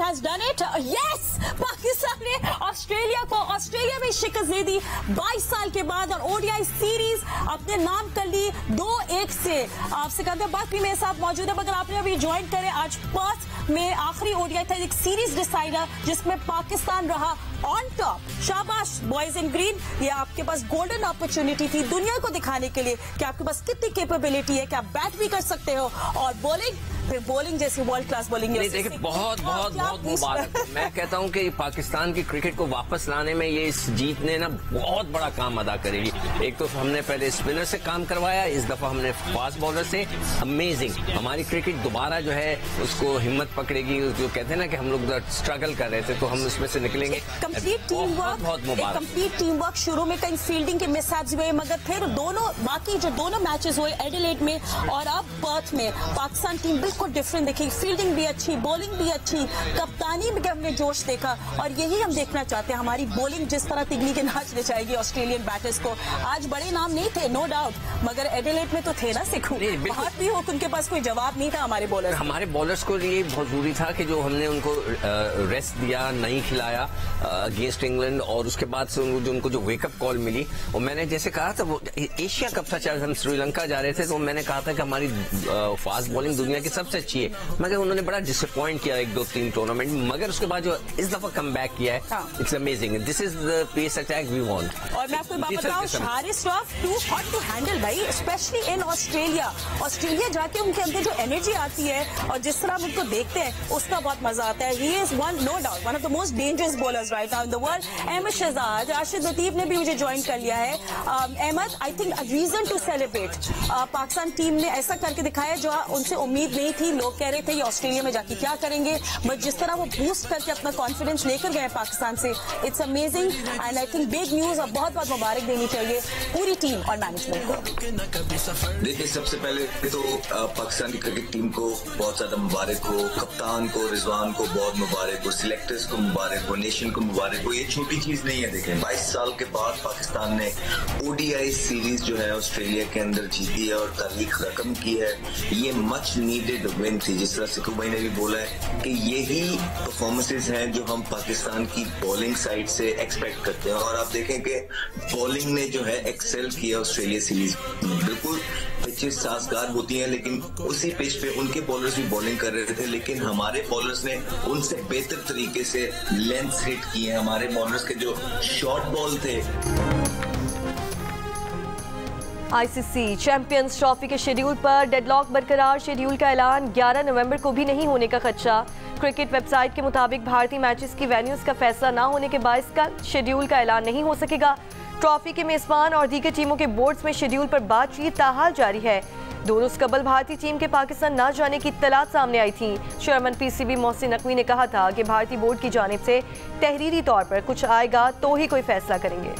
has done it. Yes, Pakistan ने Australia में शिकस्त दे दी 22 साल के बाद और ओडीआई सीरीज अपने नाम कर ली 2-1 से। आपसे कहते बात भी मेरे साथ मौजूद है, मगर आपने अभी ज्वाइन करे आज पर्थ में आखिरी ओडीआई था, एक सीरीज डिसाइडर जिसमें पाकिस्तान रहा ऑन टॉप। शाबाश बॉयज इन ग्रीन, ये आपके पास गोल्डन अपॉर्चुनिटी थी दुनिया को दिखाने के लिए कि आपके पास कितनी कैपेबिलिटी है कि आप बैट भी कर सकते हो और बॉलिंग जैसी वर्ल्ड क्लास बॉलिंग। देखिए बहुत मुबारक। मैं कहता हूं कि पाकिस्तान की क्रिकेट को वापस लाने में ये इस जीत ने ना बहुत बड़ा काम अदा करेगी। एक तो हमने पहले स्पिनर से काम करवाया, इस दफा हमने फास्ट बॉलर से। अमेजिंग, हमारी क्रिकेट दोबारा जो है उसको हिम्मत पकड़ेगी। जो कहते हैं ना कि हम लोग स्ट्रगल कर रहे थे तो हम उसमें से निकलेंगे। Complete team work. शुरू में कहीं फील्डिंग के मिसहैप्स हुए, मगर फिर बाकी जो दोनों मैचेस हुए एडिलेड में और अब पर्थ में, पाकिस्तान टीम बिल्कुल डिफरेंट दिखी। फील्डिंग भी अच्छी, बॉलिंग भी अच्छी, कप्तानी में हमने जोश देखा और यही हम देखना चाहते हैं। हमारी बॉलिंग जिस तरह तिगनी के नाच नचाएगी ऑस्ट्रेलियन बैटर्स को। आज बड़े नाम नहीं थे नो डाउट, मगर एडिलेड में तो थे ना सिखू, बाहर भी हो, उनके पास कोई जवाब नहीं था। हमारे बॉलर्स को ये बहुत जरूरी था कि जो हमने उनको रेस्ट दिया, नहीं खिलाया अगेंस्ट इंग्लैंड, और उसके बाद से उनको जो वेकअप कॉल मिली। और मैंने जैसे कहा था वो एशिया कप था, चाहे हम श्रीलंका जा रहे थे, तो मैंने कहा था कि हमारी फास्ट बॉलिंग दुनिया की सबसे अच्छी है, मगर उन्होंने बड़ा डिसअपॉइंट किया 1-2-3 टूर्नामेंट। मगर उसके बाद जो इस दफा कम बैक किया है, it's amazing. This is the pace attack we want. और मैं आपको बात बताऊं, Haris Rauf too hot to handle भाई, स्पेशली इन ऑस्ट्रेलिया जाके उनके अंदर जो एनर्जी आती है और जिस तरह हम उनको देखते हैं उसका बहुत मजा आता है। He is no doubt one of the most dangerous bowlers right now in the world. Ahmed Shahzad, Rashid Latif ने भी मुझे ज्वाइन कर लिया है। Ahmed, I think reason to celebrate. Pakistan team ने ऐसा करके दिखाया जो उनसे उम्मीद नहीं थी। लोग कह रहे थे ये ऑस्ट्रेलिया में जाके क्या करेंगे, बट जिस तरह वो बूस्ट करके अपना कॉन्फिडेंस लेकर गए पाकिस्तान से, it's amazing and I think big news. और बहुत बहुत मुबारक देनी चाहिए पूरी टीम और मैनेजमेंट को। देखिए, सबसे पहले तो पाकिस्तान की क्रिकेट टीम को बहुत ज्यादा मुबारक हो, कप्तान को रिजवान को बहुत मुबारक हो, सिलेक्टर्स को मुबारक हो, नेशन को मुबारक हो। ये छोटी चीज नहीं है। देखें 22 साल के बाद पाकिस्तान ने ओडीआई सीरीज जो है ऑस्ट्रेलिया के अंदर जीती है और तारीख रकम की है। ये मच नीडेड विन थी। जिस तरह सिखू भाई ने भी बोला है कि यही परफॉर्मेंसेज हैं जो हम पाकिस्तान की बॉलिंग साइड से एक्सपेक्ट करते हैं। और आप देखें कि बॉलिंग ने जो है एक्सेल किया ऑस्ट्रेलिया सीरीज। बिल्कुल पिचेस साजगार होती हैं, लेकिन उसी पिच पे उनके बॉलर्स भी बॉलिंग कर रहे थे, लेकिन हमारे बॉलर्स ने उनसे बेहतर तरीके से लेंथ हिट किए। हमारे बॉलर्स के जो शॉर्ट बॉल थे। आईसीसी चैंपियंस ट्रॉफी के शेड्यूल पर डेडलॉक बरकरार। शेड्यूल का ऐलान 11 नवंबर को भी नहीं होने का खदशा। क्रिकेट वेबसाइट के मुताबिक भारतीय मैचेस की वेन्यूज का फैसला न होने के बायस का शेड्यूल का ऐलान नहीं हो सकेगा। ट्रॉफी के मेजबान और दीगर टीमों के बोर्ड्स में शेड्यूल पर बातचीत ताहाल जारी है। 2 रोज कबल भारतीय टीम के पाकिस्तान न जाने की इत्तलात सामने आई थी। चेयरमैन पीसीबी मोहसिन नकवी ने कहा था कि भारतीय बोर्ड की जानिब से तहरीरी तौर पर कुछ आएगा तो ही कोई फैसला करेंगे।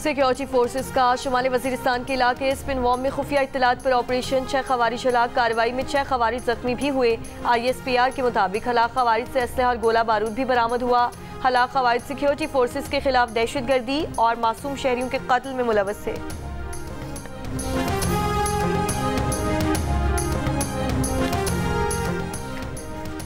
सिक्योरिटी फोर्सेस का शुमाली वजीरिस्तान के इलाके स्पिनवॉर्म में खुफिया इत्तलात पर ऑपरेशन। 6 खवारिज हलाक। कार्रवाई में 6 खवारिज जख्मी भी हुए। ISPR के मुताबिक हलाक खवारिज से असलहा और गोला बारूद भी बरामद हुआ। हलाक खवारिज सिक्योरिटी फोर्सेस के खिलाफ दहशतगर्दी और मासूम शहरियों के कत्ल में मुलव्वस थे।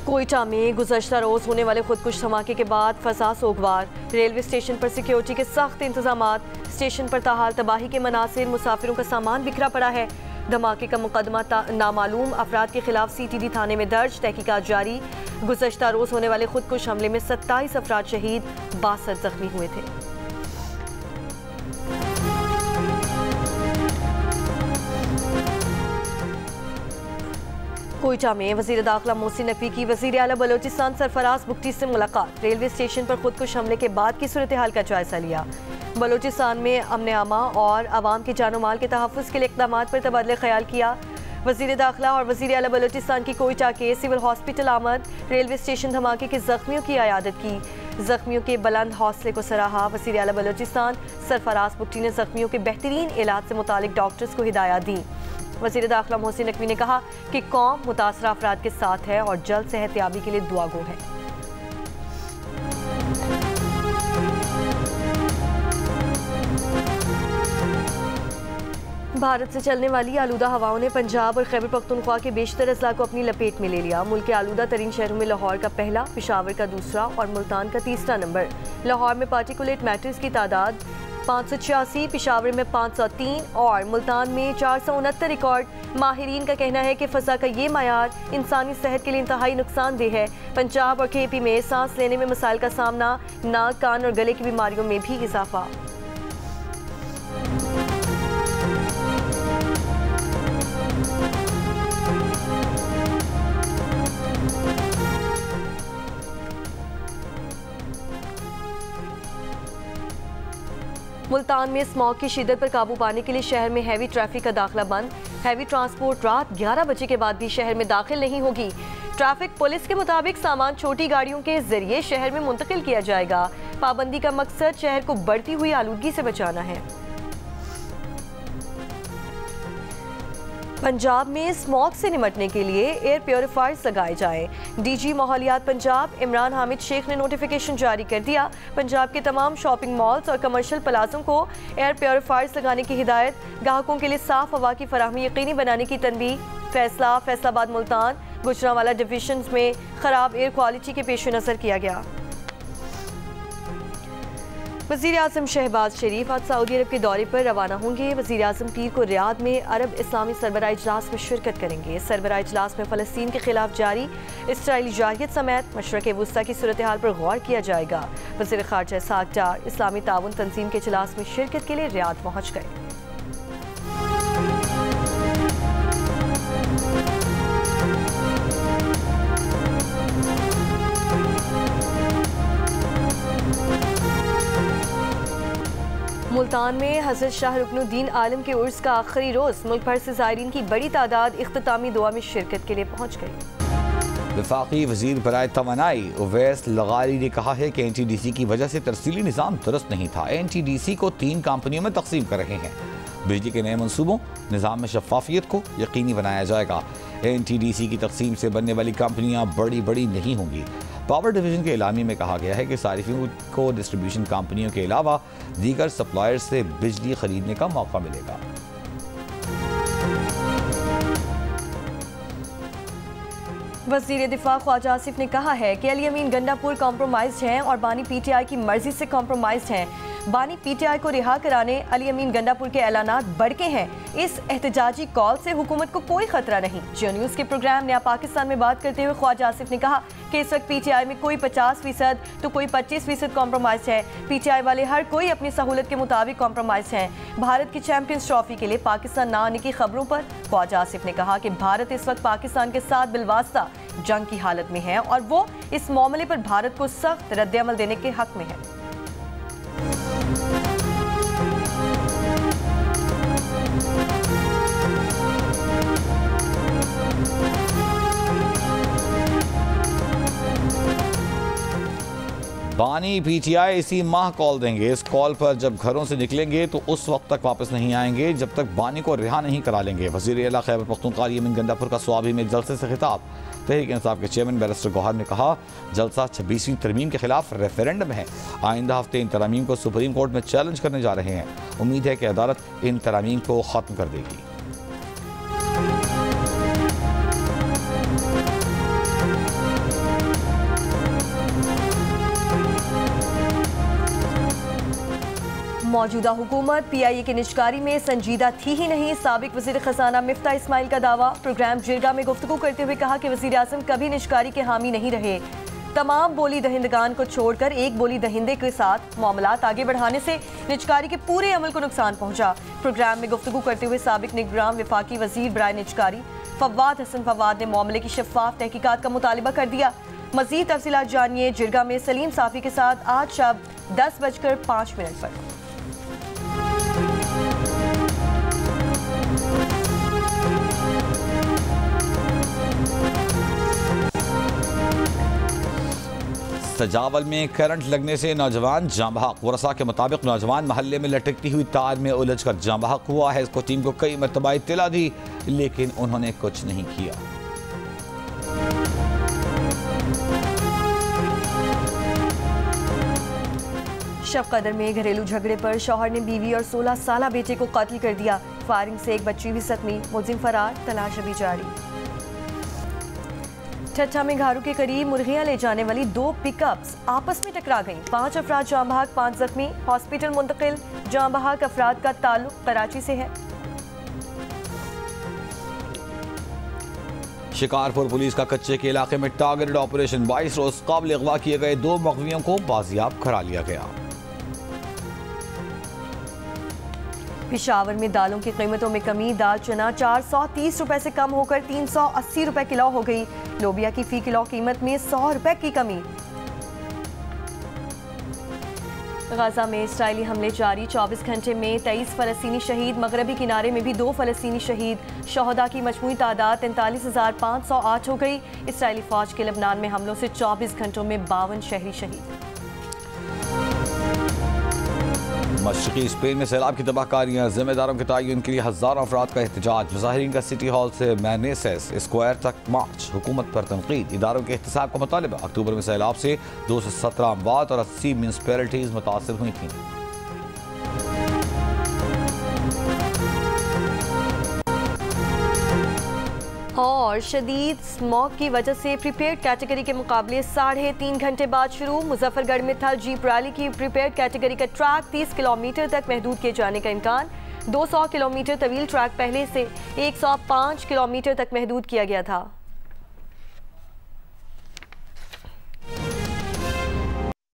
कोयटा में गुज़श्ता रोज होने वाले खुदकुश धमाके के बाद फसा सोगवार। रेलवे स्टेशन पर सिक्योरिटी के सख्त इंतजामात। स्टेशन पर ताहाल तबाही के मनासिर। मुसाफिरों का सामान बिखरा पड़ा है। धमाके का मुकदमा नामालूम अफराद के खिलाफ CTD थाने में दर्ज। तहकीकात जारी। गुज़श्ता रोज होने वाले खुदकुश हमले में 27 अफराद शहीद, 62 जख्मी हुए थे। कोयटा में वज़ीर दाखिला मोहसिन नकवी की वज़ीर आला बलोचिस्तान सरफराज बुगटी से मुलाकात। रेलवे स्टेशन पर खुदकुश हमले के बाद की सूरत हाल का जायजा लिया। बलोचिस्तान में अमन आमा और आवाम के जानो माल के तहफ़्फ़ुज़ के लिए इक़दामात पर तबादले ख्याल किया। वज़ीर दाखिला और वज़ीर आला बलोचिस्तान की कोयटा के सिविल हॉस्पिटल आमद। रेलवे स्टेशन धमाके के ज़ख्मियों की अयादत की। ज़ख्मियों के बुलंद हौसले को सराहा। वज़ीर आला बलोचिस्तान सरफराज बुगटी ने ज़ख्मियों के बेहतरीन इलाज से मुतालिक डॉक्टर्स को हिदायत दी। वज़ीर दाखिला मोहसिन नकवी ने कहा कि कौम मुतासरा अफराद के साथ है और जल्द सेहतयाबी के लिए दुआ गो है। भारत से चलने वाली आलूदा हवाओं ने पंजाब और खैबर पख्तूनख्वा के बेशतर अजला को अपनी लपेट में ले लिया। मुल्क के आलूदा तरीन शहरों में लाहौर का पहला, पेशावर का दूसरा और मुल्तान का तीसरा नंबर। लाहौर में पार्टिकुलेट मैटर्स की तादाद 586, पेशावर में 503 और मुल्तान में 469 रिकॉर्ड। माहिरीन का कहना है कि फ़ज़ा का ये मायार इंसानी सेहत के लिए इंतहाई नुकसानदेह है। पंजाब और KP में सांस लेने में मसाइल का सामना, नाक, कान और गले की बीमारियों में भी इजाफा। मुल्तान में स्मॉग की शिद्दत पर काबू पाने के लिए शहर में हैवी ट्रैफिक का दाखिला बंद। हैवी ट्रांसपोर्ट रात 11 बजे के बाद भी शहर में दाखिल नहीं होगी। ट्रैफिक पुलिस के मुताबिक सामान छोटी गाड़ियों के जरिए शहर में मुंतकिल किया जाएगा। पाबंदी का मकसद शहर को बढ़ती हुई आलूदगी से बचाना है। पंजाब में स्मॉग से निमटने के लिए एयर प्योरीफायर्स लगाए जाएं। DG माहौलियात पंजाब इमरान हामिद शेख ने नोटिफिकेशन जारी कर दिया। पंजाब के तमाम शॉपिंग मॉल्स और कमर्शियल प्लाजों को एयर प्योरीफायर्स लगाने की हिदायत। ग्राहकों के लिए साफ हवा की फराहमी यकीनी बनाने की तनबीह। फैसला फैसलाबाद, मुल्तान, गुजरांवाला डिवीजन में खराब एयर क्वालिटी के पेश नज़र किया गया। वज़ीर आज़म शहबाज शरीफ आज सऊदी अरब के दौरे पर रवाना होंगे। वज़ीर आज़म पीर को रियाद में अरब इस्लामी सरबराह इजलास में शिरकत करेंगे। सरबराह इजलास में फ़लस्तीन के खिलाफ जारी इसराइली जारहियत समेत मशरक़ वुस्ता की सूरत हाल पर गौर किया जाएगा। वज़ीर ख़ारजा इसहाक़ डार इस्लामी ताउन तंजीम के इजलास में शिरकत के लिए रियाद पहुँच गए। मुल्तान में हज़रत शाह रुकनुद्दीन आलम के उर्स का आखिरी रोज़। मुल्क भर से ज़ायरीन की बड़ी तादाद इख्तितामी दुआ में शिरकत के लिए पहुँच गई। वफाकी वज़ीर बराए तवानाई उवैस लगारी ने कहा है कि NTDC की वजह से तरसीली निज़ाम दुरुस्त नहीं था। NTDC को 3 कंपनियों में तकसीम कर रहे हैं। बिजली के नए मनसूबों, निज़ाम में शफाफियत को यकीनी बनाया जाएगा। NTDC की तकसीम से बनने वाली कंपनियाँ बड़ी नहीं होंगी। पावर डिवीजन के एलामी में कहा गया है कि सारिफियों को डिस्ट्रीब्यूशन कंपनियों के अलावा दीगर सप्लायर्स से बिजली खरीदने का मौका मिलेगा। वज़ीर दिफा ख्वाजा आसिफ ने कहा है कि अली अमीन गंडापुर कॉम्प्रोमाइज्ड हैं और बानी PTI की मर्जी से कॉम्प्रोमाइज्ड हैं। बानी PTI को रिहा कराने अली अमीन गंडापुर के ऐलानात बढ़के हैं। इस एहतजाजी कॉल से हुकूमत को कोई खतरा नहीं। जियो न्यूज़ के प्रोग्राम नया पाकिस्तान में बात करते हुए ख्वाजा आसिफ ने कहा कि इस वक्त PTI में कोई 50% तो कोई 25% कॉम्प्रोमाइज है। PTI वाले हर कोई अपनी सहूलत के मुताबिक कॉम्प्रोमाइज हैं। भारत की चैंपियंस ट्रॉफी के लिए पाकिस्तान ना आने की खबरों पर ख्वाजा आसिफ ने कहा कि भारत इस वक्त पाकिस्तान के साथ बिलवास्ता जंग की हालत में है और वो इस मामले पर भारत को सख्त रद्द-ए-अमल देने के हक में है। बानी PTI इसी माह कॉल देंगे। इस कॉल पर जब घरों से निकलेंगे तो उस वक्त तक वापस नहीं आएंगे जब तक बानी को रिहा नहीं करा लेंगे। वज़ीर आला खैबर पख्तूनख्वा अली अमीन गंडापुर का स्वाबी में जलसे से खिताब। तहरीक इंसाफ के चेयरमैन बैरिस्टर गौहर ने कहा, जलसा 26वीं तरमीम के खिलाफ रेफरेंडम है। आइंदा हफ्ते इन तरामीम को सुप्रीम कोर्ट में चैलेंज करने जा रहे हैं। उम्मीद है कि अदालत इन तरामीम को ख़त्म कर देगी। मौजूदा हुकूमत PIA की निजकारी में संजीदा थी ही नहीं। साबिक वज़ीर ख़ज़ाना मिफ्ता इस्माइल का दावा। प्रोग्राम जिरगा में गुफ्तगू करते हुए कहा कि वज़ीर आज़म कभी निजकारी के हामी नहीं रहे। तमाम बोली दहिंदगान को छोड़कर एक बोली दहिंदे के साथ मामलात आगे बढ़ाने से निजकारी के पूरे अमल को नुकसान पहुंचा। प्रोग्राम में गुफ्तगू करते हुए साबिक निगरान वफाकी वज़ीर बराए निजकारी फवाद हसन फवाद ने मामले की शफाफ तहकीकात का मुतालिबा कर दिया। मज़ीद तफसीलात जानिए जिरगा में सलीम साफ़ी के साथ आज शब 10:05 पर। सजावल में करंट लगने से नौजवान जाँ बहक। वरसा के मुताबिक नौजवान महल्ले में लटकती हुई तार में उलझकर जाँ बहक हुआ है। इसको टीम को कई मरतबा इत्तला दी लेकिन उन्होंने कुछ नहीं किया। शब कदर में घरेलू झगड़े पर शौहर ने बीवी और 16 साला बेटे को कत्ल कर दिया। फायरिंग से एक बच्ची भी जख्मी, मुलजिम फरार, तलाश अभी जारी। ठट्ठा में घारू के करीब मुर्गियां ले जाने वाली 2 पिकअप्स आपस में टकरा गईं। 5 अफराद जाँ बहक, 5 जख्मी, हॉस्पिटल मुंतकिल। जाँ बहक अफराद का ताल्लुक कराची से है। शिकारपुर पुलिस का कच्चे के इलाके में टारगेटेड ऑपरेशन, 22 रोज काबिल अगवा किए गए 2 मगवियों को बाजियाब करा लिया गया। पिशावर में दालों की कीमतों में कमी, दाल चना 430 रुपए से कम होकर 380 रुपए किलो हो गई। लोबिया की फी किलो कीमत में 100 रुपए की कमी। गाजा में इसराइली हमले जारी, 24 घंटे में 23 फलस्तीनी शहीद, मगरबी किनारे में भी 2 फलस्तीनी शहीद। शहदा की मजमूई तादाद 43,508 हो गई। इसराइली फौज के लबनान में हमलों से 24 घंटों में 52 शहरी शहीद। मशरकी स्पेन में सैलाब की तबाहकारियां, जिम्मेदारों के तयन के लिए हजारों अफराद का एहतजाज। मुजाहिरीन का सिटी हॉल से मैनेसेस स्क्वायर तक मार्च, हुकूमत पर तनकीद। इदारों के एहतसाब का मुतालबा। अक्टूबर में सैलाब से 217 अमवात और 80 म्यूनसिपैलिटीज मुतासर हुई थी। और शदीद स्मॉग की वजह से प्रीपेड कैटेगरी के मुकाबले 3.5 घंटे बाद शुरू। मुजफ्फरगढ़ में था जीप रैली की प्रीपेड कैटेगरी का ट्रैक 30 किलोमीटर तक महदूद किए जाने का इम्कान। 200 किलोमीटर तवील ट्रैक पहले से 105 किलोमीटर तक महदूद किया गया था।